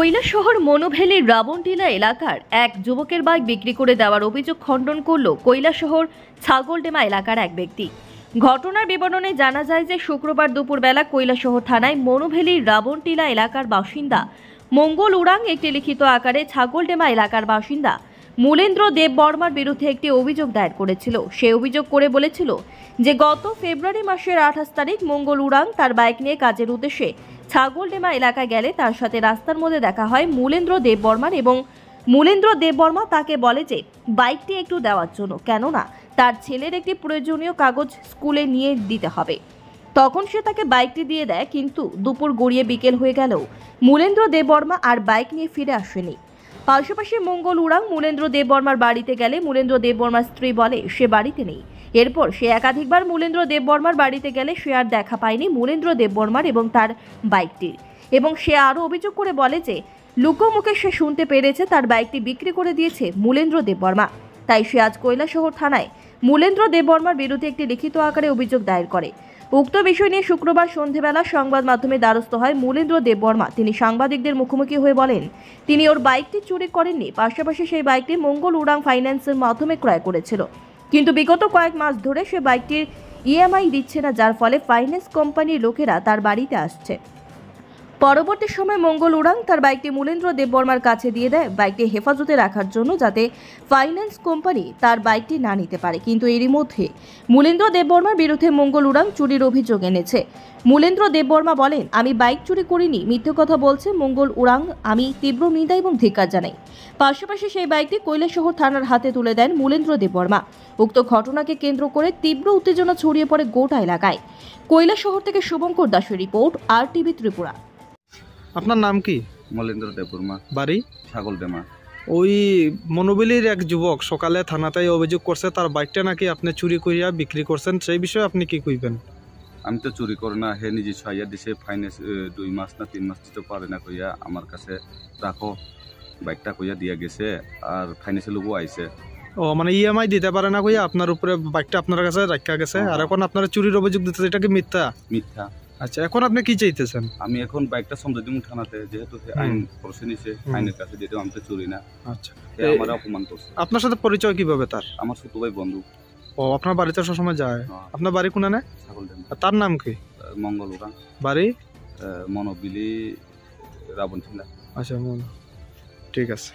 কৈলাসহর মনোভেলির রাবণটিলা এলাকার এক যুবকের বাইক বিক্রি করে দেওয়ার অভিযোগ খণ্ডন করল কৈলাসহর ছাগলডেমা এলাকার এক ব্যক্তি। ঘটনার বিবরণে জানা যায় যে শুক্রবার দুপুরবেলা কৈলাসহর থানায় মনোভেলির রাবণটিলা এলাকার বাসিন্দা মঙ্গল উরাং একটি লিখিত আকারে ছাগলডেমা এলাকার বাসিন্দা মূলেন্দ্র দেব বর্মার বিরুদ্ধে একটি অভিযোগ দায়ের করেছিল। সে অভিযোগ করে বলেছিল যে গত ফেব্রুয়ারি মাসের 28 তারিখ মঙ্গল উরাং তার বাইক নিয়ে কাজের উদ্দেশ্যে ছাগলডেমা এলাকায় গেলে তার সাথে রাস্তার মধ্যে দেখা হয় মূলেন্দ্র দেব বর্মার এবং মূলেন্দ্র দেব বর্মা তাকে বলে যে বাইকটি একটু দেওয়ার জন্য, কেননা তার ছেলের একটি প্রয়োজনীয় কাগজ স্কুলে নিয়ে দিতে হবে। তখন সে তাকে বাইকটি দিয়ে দেয়, কিন্তু দুপুর গড়িয়ে বিকেল হয়ে গেলেও মূলেন্দ্র দেব বর্মা আর বাইক নিয়ে ফিরে আসেনি। পাশাপাশি মঙ্গল উরাং মূলেন্দ্র দেব বর্মার বাড়িতে গেলে মূলেন্দ্র দেব বর্মার স্ত্রী বলে সে বাড়িতে নেই। এরপর সে একাধিকবার মূলেন্দ্র দেব বর্মার বাড়িতে গেলে সে আর দেখা পায়নি মূলেন্দ্র দেব বর্মার এবং তার বাইকটির, এবং সে আরও অভিযোগ করে বলে যে লোকমুখে সে শুনতে পেরেছে তার বাইকটি বিক্রি করে দিয়েছে মূলেন্দ্র দেব বর্মা। তাই সে আজ কৈলাসহর থানায় মূলেন্দ্র দেব বর্মার বিরুদ্ধে একটি লিখিত আকারে অভিযোগ দায়ের করে। উক্ত বিষয় নিয়ে শুক্রবার সন্ধেবেলা সংবাদ মাধ্যমে দ্বারস্থ হয় মূলেন্দ্র দেব বর্মা। তিনি সাংবাদিকদের মুখোমুখি হয়ে বলেন তিনি ওর বাইকটি চুরি করেননি, পাশাপাশি সেই বাইকটি মঙ্গল উরাং ফাইন্যান্সের মাধ্যমে ক্রয় করেছিল, কিন্তু বিগত কয়েক মাস ধরে সে বাইকটির ইএমআই দিচ্ছে না, যার ফলে ফাইন্যান্স কোম্পানির লোকেরা তার বাড়িতে আসছে। পরবর্তী সময় মঙ্গল উরাং তার বাইকটি মূলেন্দ্র দেব বর্মার কাছে দিয়ে দেয় বাইকটি হেফাজতে রাখার জন্য, যাতে ফাইন্যান্স কোম্পানি তার বাইকটি না নিতে পারে। কিন্তু এরই মধ্যে মূলেন্দ্র দেব বর্মার বিরুদ্ধে মঙ্গল উরাং চুরির অভিযোগ এনেছে। মূলেন্দ্র দেব বর্মা বলেন আমি বাইক চুরি করিনি, মিথ্যে কথা বলছে মঙ্গল উরাং, আমি তীব্র নিন্দা এবং ধিক্কার জানাই। পাশাপাশি সেই বাইকটি কৈলাসহর থানার হাতে তুলে দেন মূলেন্দ্র দেব বর্মা। উক্ত ঘটনাকে কেন্দ্র করে তীব্র উত্তেজনা ছড়িয়ে পড়ে গোটা এলাকায়। কৈলাসহর থেকে শুভঙ্কর দাসের রিপোর্ট, RTV ত্রিপুরা। আপনার নাম কি? মলেন্দ্র দেব বর্মা, বাড়ি ছাগলডেমা। ওই মনোবেলির এক যুবক সকালে থানাতে অভিযোগ করছে তার বাইকটা নাকি আপনি চুরি করিয়া বিক্রি করছেন, সেই বিষয়ে আপনি কি কইবেন? আমি তো চুরি করি না, হে নিজে ছাইয়া দিছে। ফাইন্যান্স 2 মাস না 3 মাস দিতে পারে না কইয়া আমার কাছে রাখো বাইকটা কইয়া দিয়া গেছে, আর ফাইন্যান্সের লোকও আইছে। ও মানে ইএমআই দিতে পারে না কইয়া আপনার উপরে বাইকটা আপনার কাছে রাখা গেছে, আর এখন আপনারা চুরির অভিযোগ দিতেছে, এটা কি মিথ্যা? মিথ্যা। আচ্ছা, এখন আপনি কি চাইতেছেন? আমি এখন বাইকটা সমৃদ্ধি থানাতে, যেহেতু আইন করছে নিছে আইনের কাছে, যেহেতু আমি তো চুরি না। আচ্ছা, আমার অপমান করছে। আপনার সাথে পরিচয় কিভাবে তার? আমার ছোট ভাই বন্ধু। ও আপনার বাড়িতে সবসময় যায়? আপনার বাড়ি কোনানে? ছাগলডেমা। তার নাম কি? মঙ্গল উরাং। বাড়ি মনোবিলি রাবণটিলা। আচ্ছা, ঠিক আছে।